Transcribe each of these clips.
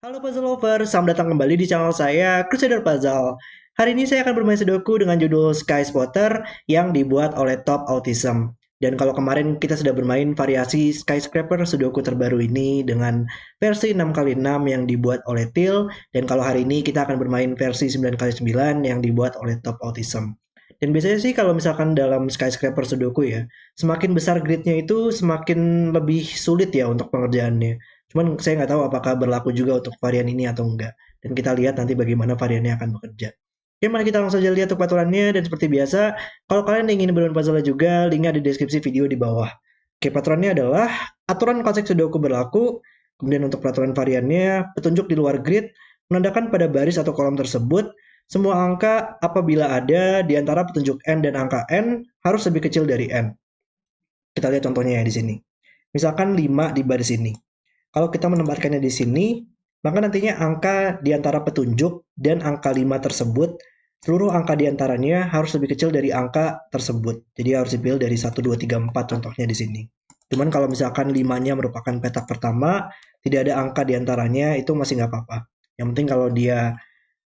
Halo puzzle lover, selamat datang kembali di channel saya, Crusader Puzzle. Hari ini saya akan bermain Sudoku dengan judul Sky Spotter yang dibuat oleh Top Autism. Dan kalau kemarin kita sudah bermain variasi Skyscraper Sudoku terbaru ini dengan versi 6x6 yang dibuat oleh Till. Dan kalau hari ini kita akan bermain versi 9x9 yang dibuat oleh Top Autism. Dan biasanya sih kalau misalkan dalam Skyscraper Sudoku ya, semakin besar gridnya itu semakin lebih sulit ya untuk pengerjaannya. Cuman saya nggak tahu apakah berlaku juga untuk varian ini atau enggak. Dan kita lihat nanti bagaimana variannya akan bekerja. Oke, mari kita langsung saja lihat untuk aturannya. Dan seperti biasa, kalau kalian ingin bermain puzzle juga, linknya di deskripsi video di bawah. Oke, peraturannya adalah aturan konsep Sudoku berlaku. Kemudian untuk peraturan variannya, petunjuk di luar grid, menandakan pada baris atau kolom tersebut, semua angka apabila ada di antara petunjuk N dan angka N harus lebih kecil dari N. Kita lihat contohnya ya di sini. Misalkan 5 di baris ini. Kalau kita menempatkannya di sini, maka nantinya angka di antara petunjuk dan angka 5 tersebut, seluruh angka di antaranya harus lebih kecil dari angka tersebut. Jadi harus dipilih dari 1, 2, 3, 4 contohnya di sini. Cuman kalau misalkan 5-nya merupakan petak pertama, tidak ada angka di antaranya, itu masih nggak apa-apa. Yang penting kalau dia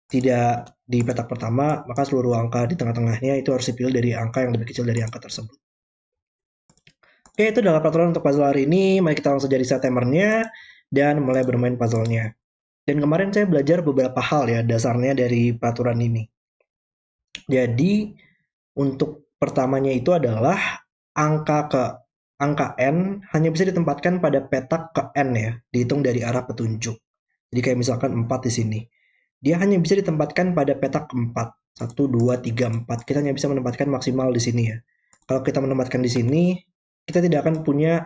tidak di petak pertama, maka seluruh angka di tengah-tengahnya itu harus dipilih dari angka yang lebih kecil dari angka tersebut. Oke, itu adalah peraturan untuk puzzle hari ini. Mari kita langsung jadi set timernya dan mulai bermain puzzle-nya. Dan kemarin saya belajar beberapa hal ya dasarnya dari peraturan ini. Jadi untuk pertamanya itu adalah angka N hanya bisa ditempatkan pada petak ke N ya, dihitung dari arah petunjuk. Jadi kayak misalkan 4 di sini. Dia hanya bisa ditempatkan pada petak keempat. 1, 2, 3, 4. Kita hanya bisa menempatkan maksimal di sini ya. Kalau kita menempatkan di sini, kita tidak akan punya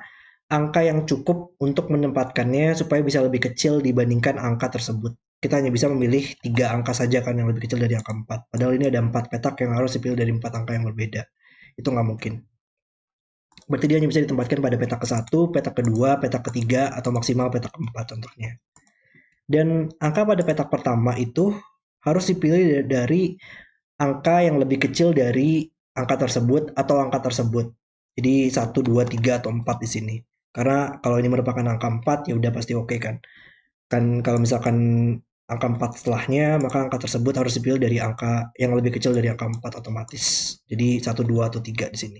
angka yang cukup untuk menempatkannya supaya bisa lebih kecil dibandingkan angka tersebut. Kita hanya bisa memilih 3 angka saja kan yang lebih kecil dari angka 4. Padahal ini ada 4 petak yang harus dipilih dari 4 angka yang berbeda. Itu nggak mungkin. Berarti dia hanya bisa ditempatkan pada petak ke-1, petak kedua, petak ketiga, atau maksimal petak keempat contohnya. Dan angka pada petak pertama itu harus dipilih dari angka yang lebih kecil dari angka tersebut atau angka tersebut. Jadi 1, 2, 3, atau 4 di sini. Karena kalau ini merupakan angka 4 ya udah pasti oke kan. Kan kalau misalkan angka 4 setelahnya, maka angka tersebut harus dipilih dari angka yang lebih kecil dari angka 4 otomatis. Jadi 1, 2, atau 3 di sini.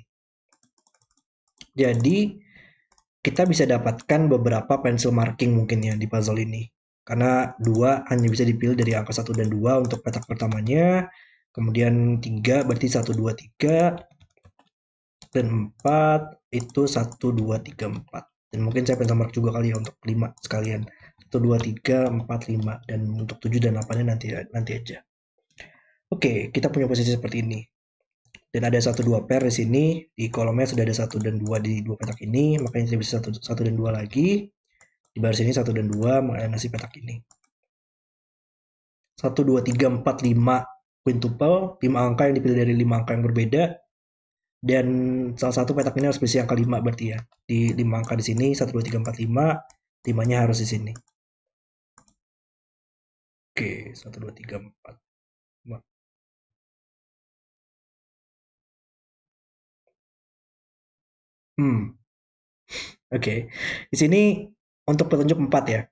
Jadi kita bisa dapatkan beberapa pencil marking mungkin ya di puzzle ini. Karena 2 hanya bisa dipilih dari angka 1 dan 2 untuk petak pertamanya. Kemudian 3 berarti 1, 2, 3. Dan 4 itu 1, 2, 3, 4. Dan mungkin saya pencil mark juga kali ya untuk 5 sekalian. 1, 2, 3, 4, 5. Dan untuk 7 dan 8-nya nanti aja. Oke, kita punya posisi seperti ini. Dan ada 1, 2 pair di sini. Di kolomnya sudah ada 1 dan 2 di dua petak ini. Makanya saya bisa 1 dan 2 lagi. Di baris ini 1 dan 2 mengenai petak ini. 1, 2, 3, 4, 5 quintuple. 5 angka yang dipilih dari 5 angka yang berbeda. Dan salah satu petak ini harus berisi angka 5 berarti ya. Di 5 angka di sini 1, 2, 3, 4, 5. 5-nya harus di sini. Oke, 1, 2, 3, 4, 5. Oke. Di sini untuk petunjuk 4 ya.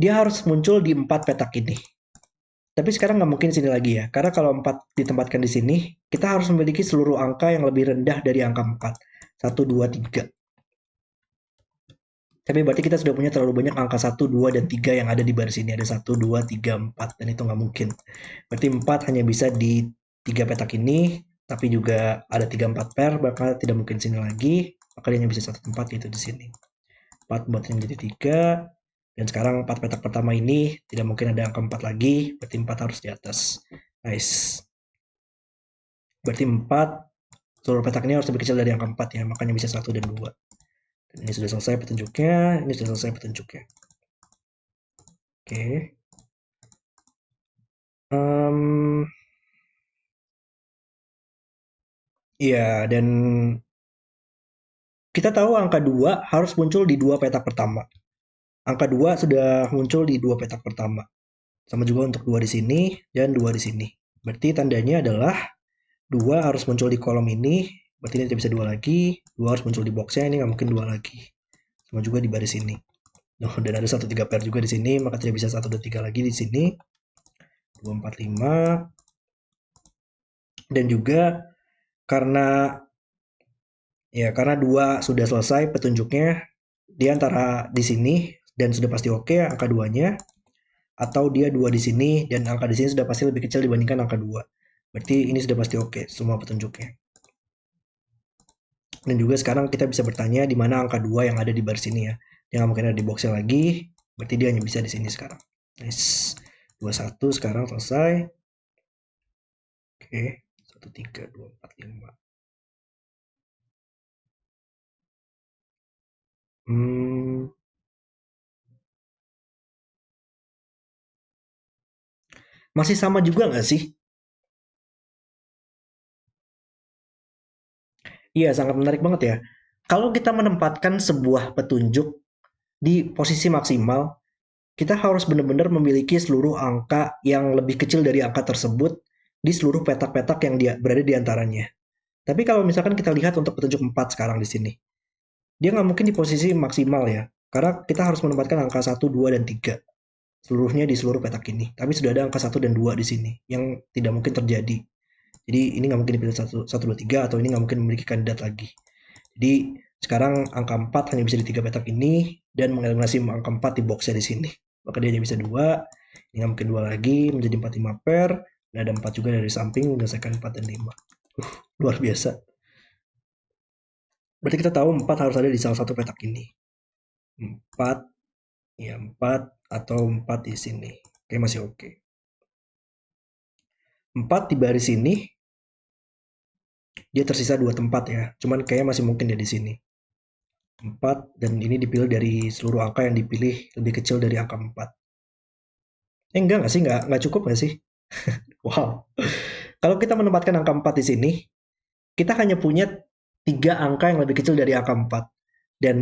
Dia harus muncul di 4 petak ini. Tapi sekarang nggak mungkin sini lagi ya. Karena kalau 4 ditempatkan di sini, kita harus memiliki seluruh angka yang lebih rendah dari angka 4. 1, 2, 3. Tapi berarti kita sudah punya terlalu banyak angka 1, 2, dan 3 yang ada di baris ini. Ada 1, 2, 3, 4. Dan itu nggak mungkin. Berarti 4 hanya bisa di 3 petak ini. Tapi juga ada 3, 4 pair. Maka tidak mungkin sini lagi. Maka dia hanya bisa 1 tempat, yaitu di sini. 4 buatnya menjadi 3. Dan sekarang 4 petak pertama ini tidak mungkin ada angka 4 lagi. Berarti 4 harus di atas. Nice. Berarti 4. Seluruh petak ini harus lebih kecil dari angka 4 ya. Makanya bisa 1 dan 2. Dan ini sudah selesai petunjuknya. Ini sudah selesai petunjuknya. Oke. Iya, dan kita tahu angka 2 harus muncul di 2 petak pertama. Angka 2 sudah muncul di 2 petak pertama. Sama juga untuk 2 di sini dan 2 di sini. Berarti tandanya adalah 2 harus muncul di kolom ini. Berarti ini tidak bisa 2 lagi. 2 harus muncul di boxnya, ini nggak mungkin 2 lagi. Sama juga di baris ini. Oh, dan ada 1 3 pair juga di sini, maka tidak bisa 1 dan 3 lagi di sini. 2 4 5. Dan juga karena karena 2 sudah selesai petunjuknya dia antara di sini dan sudah pasti oke angka 2-nya, atau dia 2 di sini dan angka di sini sudah pasti lebih kecil dibandingkan angka 2. Berarti ini sudah pasti oke semua petunjuknya. Dan juga sekarang kita bisa bertanya di mana angka 2 yang ada di baris ini ya. Yang mungkin ada di boxnya lagi, berarti dia hanya bisa di sini sekarang. Nice. 21 sekarang selesai. Oke, 1 3 2 4 5. Masih sama juga nggak sih? Iya, sangat menarik banget ya. Kalau kita menempatkan sebuah petunjuk di posisi maksimal, kita harus benar-benar memiliki seluruh angka yang lebih kecil dari angka tersebut di seluruh petak-petak yang dia berada di antaranya. Tapi kalau misalkan kita lihat untuk petunjuk 4 sekarang di sini, dia nggak mungkin di posisi maksimal ya. Karena kita harus menempatkan angka 1, 2, dan 3. Seluruhnya di seluruh petak ini. Tapi sudah ada angka 1 dan 2 di sini, yang tidak mungkin terjadi. Jadi ini nggak mungkin dipilih 1, 1 2, 3, atau ini nggak mungkin memiliki kandidat lagi. Jadi sekarang angka 4 hanya bisa di 3 petak ini dan mengeliminasi angka 4 di boxnya di sini. Maka dia hanya bisa 2, ini nggak mungkin 2 lagi, menjadi 4 5 pair, dan ada 4 juga dari samping menyelesaikan 4 dan 5. Luar biasa. Berarti kita tahu 4 harus ada di salah satu petak ini. 4, ya 4 atau 4 di sini. Oke, masih oke. 4 di baris ini dia tersisa 2 tempat ya. Cuman kayaknya masih mungkin dia di sini. 4 dan ini dipilih dari seluruh angka yang dipilih lebih kecil dari angka 4. Enggak nggak sih? Nggak cukup nggak sih? Wow. Kalau kita menempatkan angka 4 di sini, kita hanya punya 3 angka yang lebih kecil dari angka 4. Dan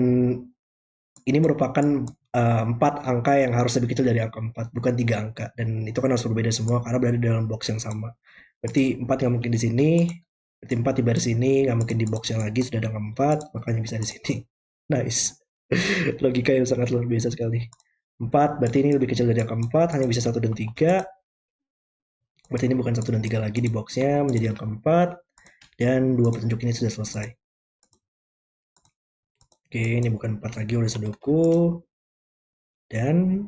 ini merupakan 4 angka yang harus lebih kecil dari angka 4, bukan 3 angka. Dan itu kan harus berbeda semua karena berada dalam box yang sama. Berarti 4 nggak mungkin di sini, berarti 4 di baris ini, nggak mungkin di box yang lagi, sudah ada angka 4, makanya bisa di sini. Nice. Logika yang sangat luar biasa sekali. 4, berarti ini lebih kecil dari angka 4, hanya bisa 1 dan 3. Berarti ini bukan 1 dan 3 lagi di boxnya, menjadi angka 4. Dan 2 petunjuk ini sudah selesai. Oke, ini bukan 4 lagi oleh Sudoku. Dan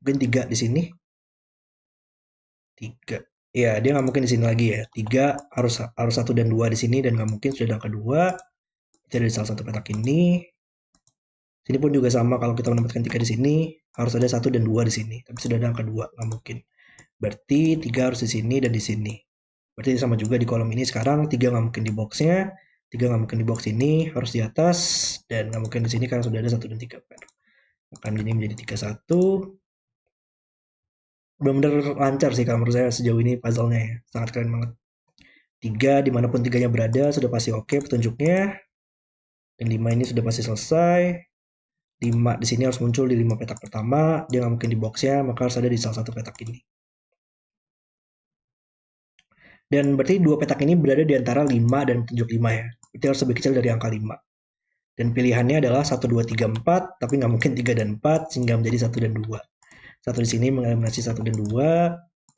mungkin 3 di sini. 3. Ya, dia nggak mungkin di sini lagi ya. 3 harus 1 dan 2 di sini dan nggak mungkin sudah ada angka 2. Jadi salah satu petak ini. Sini pun juga sama, kalau kita menempatkan 3 di sini harus ada 1 dan 2 di sini. Tapi sudah ada angka 2, nggak mungkin. Berarti 3 harus di sini dan di sini. Berarti sama juga di kolom ini sekarang 3 nggak mungkin di boxnya. 3 nggak mungkin di box ini, harus di atas. Dan nggak mungkin di sini karena sudah ada 1 dan 3 pair. Akan ini menjadi 3-1. Benar-benar lancar sih kalau menurut saya sejauh ini puzzle-nya ya. Sangat keren banget. 3 dimanapun 3-nya berada sudah pasti oke petunjuknya. Dan 5 ini sudah pasti selesai. 5 di sini harus muncul di 5 petak pertama. Dia nggak mungkin di boxnya, maka harus ada di salah satu petak ini. Dan berarti 2 petak ini berada di antara 5 dan petunjuk 5 ya. Itu harus lebih kecil dari angka 5. Dan pilihannya adalah 1, 2, 3, 4. Tapi nggak mungkin 3 dan 4 sehingga menjadi 1 dan 2. 1 di sini mengeliminasi 1 dan 2.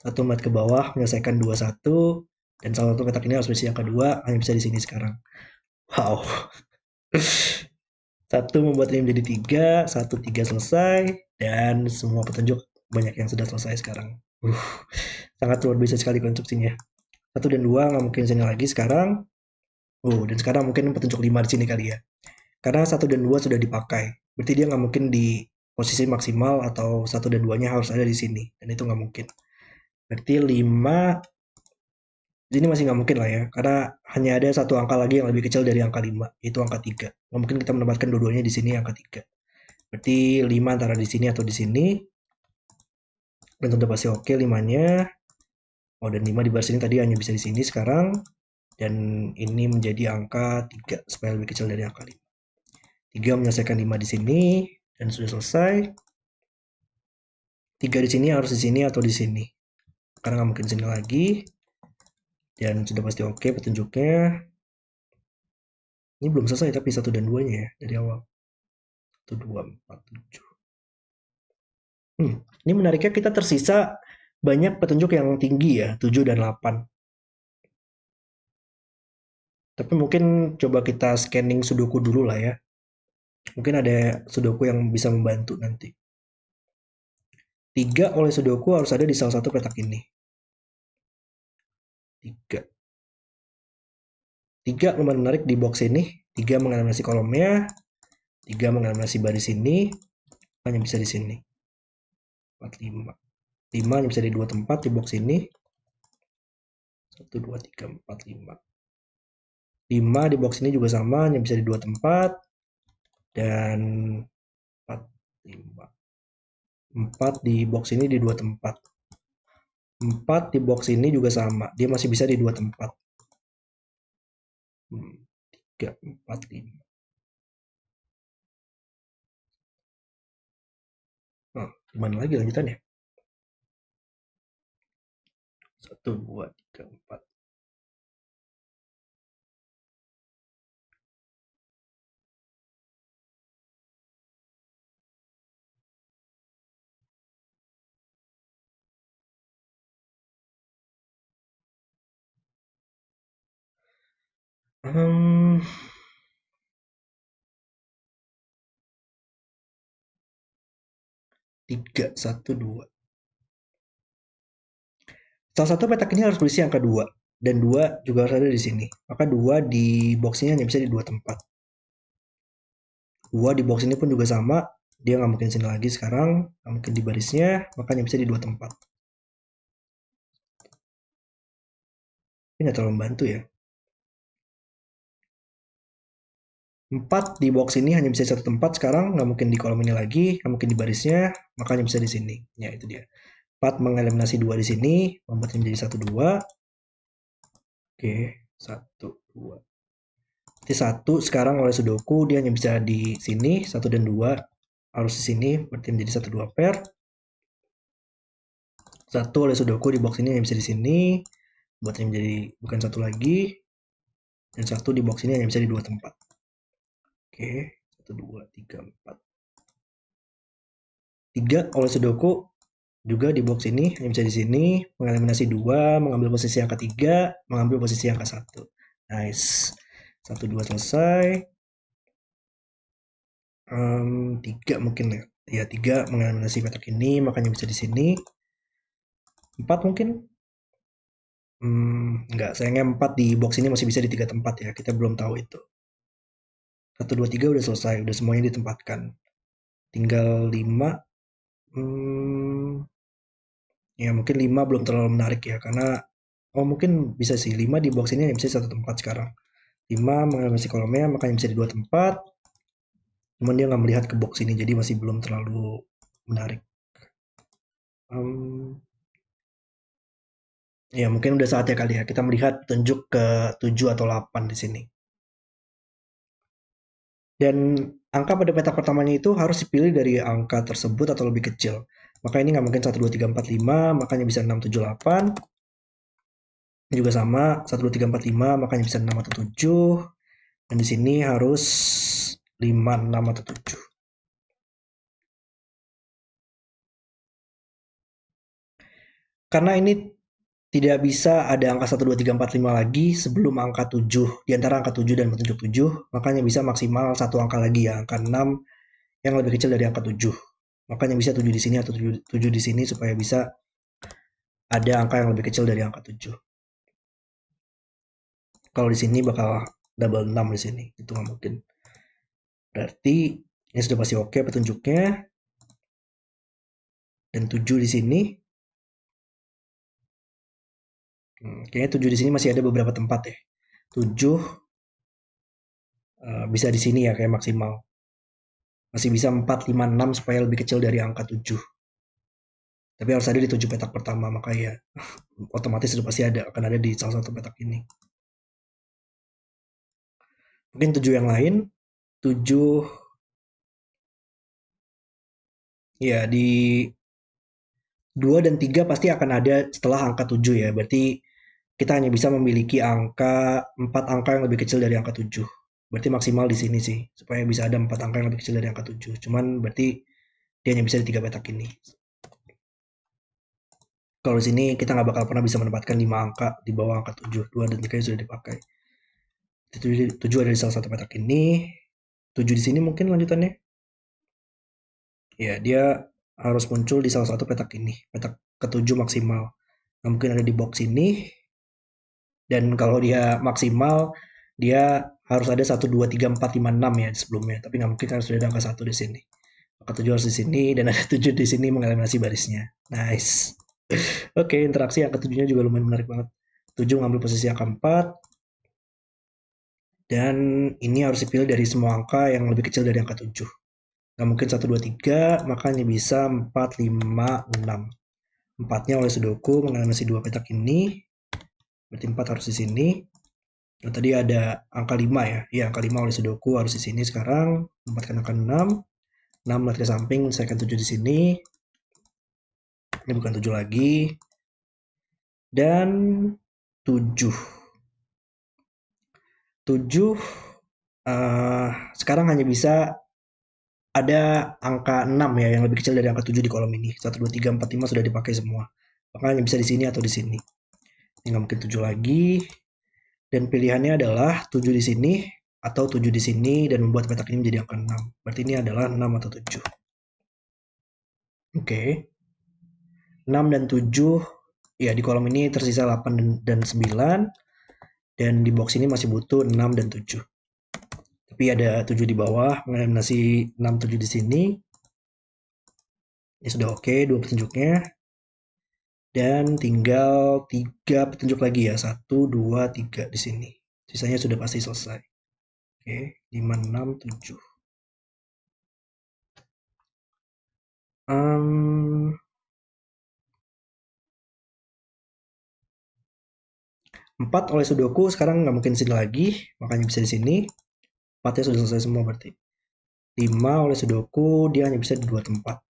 1 mat ke bawah menyelesaikan 2, 1. Dan salah satu petak ini harus berisi angka 2. Hanya bisa di sini sekarang. Wow. 1 membuat ini menjadi 3. 1, 3 selesai. Dan semua petunjuk banyak yang sudah selesai sekarang. Sangat luar biasa sekali konstruksinya. 1 dan 2 nggak mungkin sini lagi sekarang. Dan sekarang mungkin petunjuk 5 di sini kali ya. Karena 1 dan 2 sudah dipakai. Berarti dia nggak mungkin di posisi maksimal atau 1 dan 2-nya harus ada di sini. Dan itu nggak mungkin. Berarti 5 ini masih nggak mungkin lah ya. Karena hanya ada satu angka lagi yang lebih kecil dari angka 5. Itu angka 3. Nggak mungkin kita menempatkan dua-duanya di sini angka 3. Berarti 5 antara di sini atau di sini. Dan sudah pasti oke 5-nya. Dan 5 di baris ini tadi hanya bisa di sini sekarang. Dan ini menjadi angka 3 supaya lebih kecil dari angka 5. 3 menyelesaikan 5 di sini dan sudah selesai. 3 di sini harus di sini atau di sini. Karena nggak mungkin sini lagi. Dan sudah pasti oke petunjuknya. Ini belum selesai tapi 1 dan 2-nya ya dari awal. 1247. Ini menariknya kita tersisa banyak petunjuk yang tinggi ya, 7 dan 8. Tapi mungkin coba kita scanning sudoku dulu lah ya. Mungkin ada sudoku yang bisa membantu nanti. 3 oleh sudoku harus ada di salah satu petak ini. 3. 3 lumayan menarik di box ini. 3 mengeliminasi kolomnya. 3 mengeliminasi baris ini. Hanya bisa di sini. 4, 5. 5 hanya bisa di dua tempat di box ini. 1, 2, 3, 4, 5. 5 di box ini juga sama, hanya bisa di dua tempat. Dan 4, 5. 4 di box ini di dua tempat. 4 di box ini juga sama, dia masih bisa di dua tempat. 3, 4, 5. Nah, gimana lagi lanjutannya? 1, 2, 3, 4. Hmm, 3, 1, 2. Salah satu petak ini harus berisi angka 2. Dan 2 juga harus ada di sini. Maka 2 di box ini hanya bisa di dua tempat. 2 di box ini pun juga sama. Dia nggak mungkin sini lagi sekarang. Nggak mungkin di barisnya. Makanya bisa di dua tempat. Ini nggak terlalu membantu ya. 4 di box ini hanya bisa di satu tempat sekarang. Nggak mungkin di kolom ini lagi. Nggak mungkin di barisnya. Makanya bisa di sini. Ya itu dia. 4 mengeliminasi 2 di sini. Membuatnya menjadi 1, 2. Oke. 1, 2. Jadi 1 sekarang oleh sudoku dia hanya bisa di sini. 1 dan 2 harus di sini. Berarti menjadi 1, 2 pair. 1 oleh sudoku di box ini hanya bisa di sini. Buatnya menjadi bukan 1 lagi. Dan 1 di box ini hanya bisa di dua tempat. Oke. 1, 2, 3, 4. 3 oleh sudoku juga di box ini hanya bisa di sini. Mengeliminasi 2, mengambil posisi angka 3, mengambil posisi angka 1. Nice. 1, 2 selesai. 3 mungkin ya. Ya 3 mengeliminasi petak ini, makanya bisa di sini. 4 mungkin. Enggak, sayangnya 4 di box ini masih bisa di 3 tempat ya. Kita belum tahu itu. 1, 2, 3 udah selesai, udah semuanya ditempatkan. Tinggal 5. Ya mungkin 5 belum terlalu menarik ya, karena mungkin bisa sih 5 di box ini hanya bisa satu tempat sekarang. 5 mengeliminasi kolomnya, makanya bisa di dua tempat. Cuman dia nggak melihat ke box ini, jadi masih belum terlalu menarik. Ya mungkin udah saatnya kali ya kita melihat tunjuk ke 7 atau 8 di sini. Dan angka pada petak pertamanya itu harus dipilih dari angka tersebut atau lebih kecil. Maka ini nggak mungkin 1, 2, 3, 4, 5, makanya bisa 6, 7, 8. Ini juga sama, 1, 2, 3, 4, 5, makanya bisa 6 atau 7. Dan di sini harus 5, 6 atau 7. Karena ini tidak bisa ada angka 1, 2, 3, 4, 5 lagi sebelum angka 7. Di antara angka 7 dan petunjuk 7, makanya bisa maksimal satu angka lagi ya, angka 6 yang lebih kecil dari angka 7. Makanya bisa 7 di sini atau 7 di sini supaya bisa ada angka yang lebih kecil dari angka 7. Kalau di sini bakal double 6 di sini. Itu nggak mungkin. Berarti ini sudah pasti oke petunjuknya. Dan 7 di sini. Kayaknya 7 di sini masih ada beberapa tempat ya. 7 bisa di sini ya kayak maksimal. Masih bisa 4, 5, 6 supaya lebih kecil dari angka 7. Tapi harus ada di 7 petak pertama, maka ya otomatis sudah pasti ada, akan ada di salah satu petak ini. Mungkin 7 yang lain, 7 ya di 2 dan 3 pasti akan ada setelah angka 7 ya. Berarti kita hanya bisa memiliki 4 angka yang lebih kecil dari angka 7. Berarti maksimal di sini sih, supaya bisa ada 4 angka yang lebih kecil dari angka 7. Cuman berarti dia hanya bisa di 3 petak ini. Kalau di sini kita nggak bakal pernah bisa menempatkan 5 angka di bawah angka 7. 2 dan 3 sudah dipakai. 7 ada di salah satu petak ini. 7 di sini mungkin lanjutannya. Ya, dia harus muncul di salah satu petak ini. Petak ke-7 maksimal. Nah, mungkin ada di box ini. Dan kalau dia maksimal, dia harus ada 1, 2, 3, 4, 5, 6 ya sebelumnya. Tapi nggak mungkin karena sudah ada angka 1 di sini. Angka 7 harus di sini, dan ada 7 di sini mengeliminasi barisnya. Nice. Oke, interaksi angka 7-nya juga lumayan menarik banget. 7 ngambil posisi angka 4. Dan ini harus dipilih dari semua angka yang lebih kecil dari angka 7. Nggak mungkin 1, 2, 3, makanya bisa 4, 5, 6. 4-nya oleh Sudoku mengeliminasi 2 petak ini. Berarti 4 harus di sini. Nah, tadi ada angka 5 ya. Ya, angka 5 oleh Sudoku harus di sini sekarang. Menempatkan angka 6. 6 melihat ke samping, menyelesaikan 7 di sini. Ini bukan 7 lagi. Dan 7. 7 sekarang hanya bisa ada angka 6 ya yang lebih kecil dari angka 7 di kolom ini. 1, 2, 3, 4, 5 sudah dipakai semua. Maka hanya bisa di sini atau di sini. Ini nggak mungkin 7 lagi. Dan pilihannya adalah 7 di sini atau 7 di sini dan membuat petak ini menjadi angka 6. Berarti ini adalah 6 atau 7. Oke. 6 dan 7. Ya, di kolom ini tersisa 8 dan 9. Dan di box ini masih butuh 6 dan 7. Tapi ada 7 di bawah, mengeliminasi 6, 7 di sini. Ini sudah oke, 2 petunjuknya. Dan tinggal 3 petunjuk lagi ya, 1, 2, 3 di sini. Sisanya sudah pasti selesai. Oke, 5, 6, 7. 4 oleh Sudoku sekarang nggak mungkin sini lagi, makanya bisa di sini. 4-nya sudah selesai semua berarti. 5 oleh Sudoku, dia hanya bisa di 2 tempat.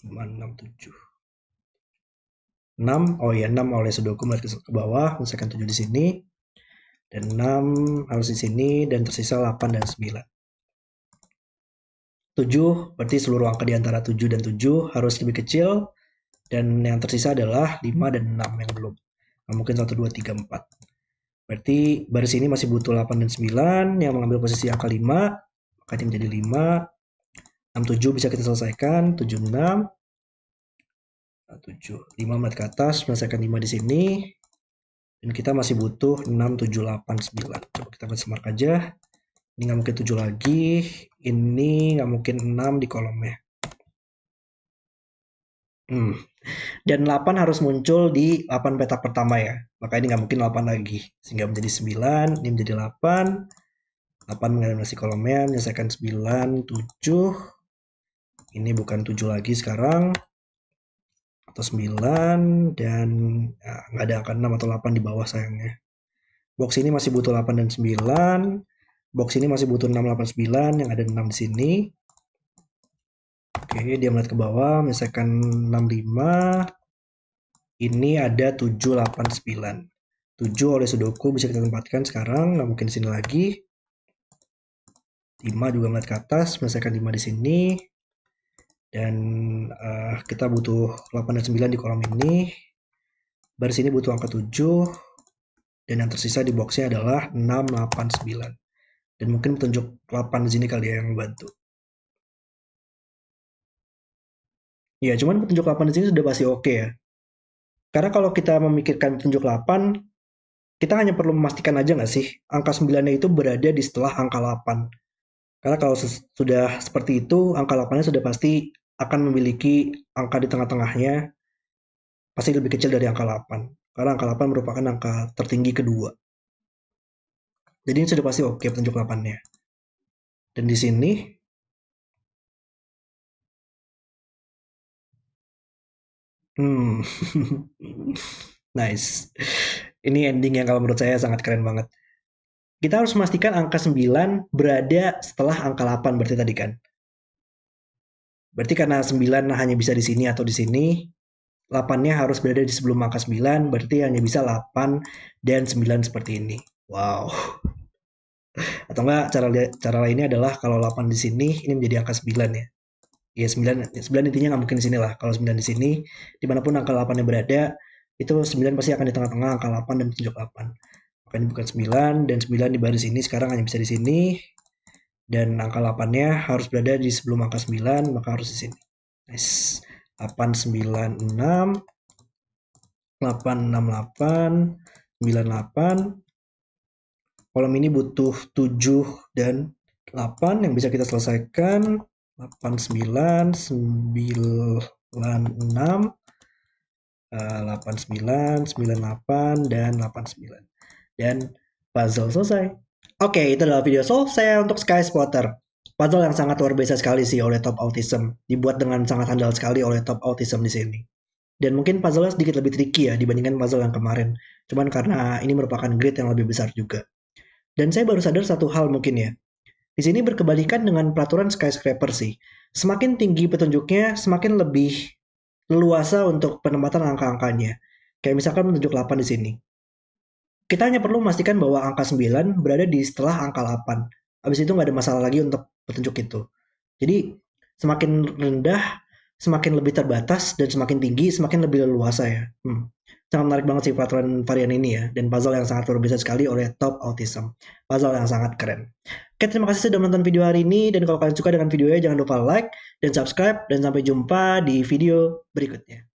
5, 6, 7. 6, oh ya 6 oleh Sudoku melihat ke bawah, menyelesaikan 7 di sini. Dan 6 harus di sini, dan tersisa 8 dan 9. 7, berarti seluruh angka di antara 7 dan 7 harus lebih kecil. Dan yang tersisa adalah 5 dan 6 yang belum. Nah, mungkin 1, 2, 3, 4. Berarti baris ini masih butuh 8 dan 9 yang mengambil posisi angka 5. Maka ini menjadi 5. 6, 7 bisa kita selesaikan. 7, 6. 7, 5 melihat ke atas, menyelesaikan 5 di sini. Dan kita masih butuh 6, 7, 8, 9. Coba kita benchmark aja. Ini nggak mungkin 7 lagi. Ini nggak mungkin 6 di kolomnya. Dan 8 harus muncul di 8 petak pertama ya. Maka ini nggak mungkin 8 lagi. Sehingga menjadi 9, ini menjadi 8. 8 mengeliminasi kolomnya, menyelesaikan 9, 7. Ini bukan 7 lagi sekarang. Atau 9, dan nggak ada angka 6 atau 8 di bawah sayangnya. Box ini masih butuh 8 dan 9. Box ini masih butuh 6, 8, 9. Yang ada 6 di sini. Oke, dia melihat ke bawah, menyelesaikan 6, 5. Ini ada 7, 8, 9. 7 oleh Sudoku bisa kita tempatkan sekarang, nggak mungkin di sini lagi. 5 juga melihat ke atas, menyelesaikan 5 di sini. Dan kita butuh 8 dan 9 di kolom ini. Baris ini butuh angka 7. Dan yang tersisa di boxnya adalah 6, 8, 9. Dan mungkin petunjuk 8 di sini kali ya yang membantu. Ya, cuman petunjuk 8 di sini sudah pasti oke ya. Karena kalau kita memikirkan petunjuk 8, kita hanya perlu memastikan aja nggak sih, angka 9-nya itu berada di setelah angka 8. Karena kalau sudah seperti itu, angka 8-nya sudah pasti akan memiliki angka di tengah-tengahnya, pasti lebih kecil dari angka 8. Karena angka 8 merupakan angka tertinggi kedua. Jadi ini sudah pasti oke petunjuk 8-nya. Dan di sini, nice. Ini ending yang kalau menurut saya sangat keren banget. Kita harus memastikan angka 9 berada setelah angka 8 berarti tadi kan. Berarti karena 9 hanya bisa di sini atau di sini, 8-nya harus berada di sebelum angka 9, berarti hanya bisa 8 dan 9 seperti ini. Wow. Atau enggak cara lainnya adalah kalau 8 di sini ini menjadi angka 9 ya. Ya 9, 9 intinya nggak mungkin di sini lah. Kalau 9 di sini, dimanapun angka 8-nya berada, itu 9 pasti akan di tengah-tengah angka 8 dan tunjuk 8. Makanya bukan 9, dan 9 di baris ini sekarang hanya bisa di sini. Dan angka 8-nya harus berada di sebelum angka 9, maka harus di sini. Nice. 8, 9, 6, 8, 6, 8, 9, 8. Kolom ini butuh 7 dan 8 yang bisa kita selesaikan. 8, 9, 9, 6, 8, 9, 9, 8, dan 8, 9. Dan puzzle selesai. Oke, itu adalah video solve saya untuk Sky Spotter. Puzzle yang sangat luar biasa sekali sih oleh Top Autism. Dibuat dengan sangat handal sekali oleh Top Autism di sini. Dan mungkin puzzle-nya sedikit lebih tricky ya dibandingkan puzzle yang kemarin. Cuman karena ini merupakan grid yang lebih besar juga. Dan saya baru sadar satu hal mungkin ya. Di sini berkebalikan dengan peraturan skyscraper sih. Semakin tinggi petunjuknya, semakin lebih leluasa untuk penempatan angka-angkanya. Kayak misalkan petunjuk 8 di sini. Kita hanya perlu memastikan bahwa angka 9 berada di setelah angka 8. Habis itu nggak ada masalah lagi untuk petunjuk itu. Jadi semakin rendah, semakin lebih terbatas, dan semakin tinggi, semakin lebih leluasa ya. Sangat menarik banget sih peraturan varian ini ya. Dan puzzle yang sangat luar biasa sekali oleh Top Autism. Puzzle yang sangat keren. Oke, terima kasih sudah menonton video hari ini. Dan kalau kalian suka dengan videonya, jangan lupa like dan subscribe. Dan sampai jumpa di video berikutnya.